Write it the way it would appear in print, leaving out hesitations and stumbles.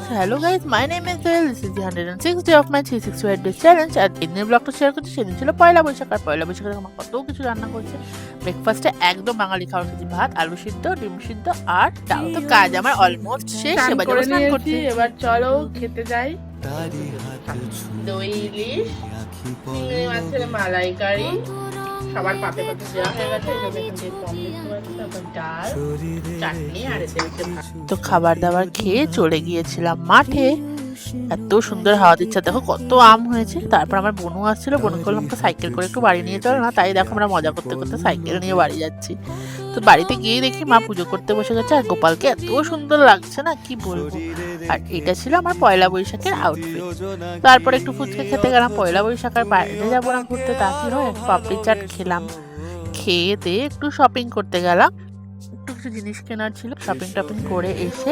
So hello guys, my name is Joel. This is the 106th day of my 365 days challenge. আর দিনের ব্লগটা share করছি। সেদিন ছিল পয়লা বৈশাখ, আর পয়লা বৈশাখে আমার কত কিছু রান্না করছে। ব্রেকফাস্টে একদম বাঙালি খাওয়ার খেয়েছি, ভাত, আলু সিদ্ধ, ডিম সিদ্ধ আর ডাল। তো কাজ আমার অলমোস্ট শেষ, এবার যাবো স্নান করতে। এবার চলো খেতে যাই। দই ইলিশ, চিংড়ি মাছের মালাইকারি, সবার পাতে পাতে দেওয়া হয়ে গেছে। ডাল, চাটনি আর তো খাবার দাবার খেয়ে চলে গিয়েছিলাম মাঠে। এত সুন্দর হাওয়া দিচ্ছে, দেখো কত আম হয়েছে। তারপর আমার বোনও আসছিল, বোনকে বললাম আমাকে সাইকেল করে একটু বাড়ি নিয়ে চলো না। তাই দেখো আমরা মজা করতে করতে সাইকেল নিয়ে বাড়ি যাচ্ছি। তো বাড়িতে গিয়ে দেখি মা পুজো করতে বসে গেছে, আর গোপালকে এত সুন্দর লাগছে না কি বলবো। আর এটা ছিল আমার পয়লা বৈশাখের আউটফিট। তারপর একটু ফুচকা খেতে গেলাম। পয়লা বৈশাখ আর বাইরে যাবো না ঘুরতে, তা কি হয়, পাপড়ি চাট খেলাম। খেয়ে দিয়ে একটু শপিং করতে গেলাম, একটু কিছু জিনিস কেনার ছিল। শপিং টপিং করে এসে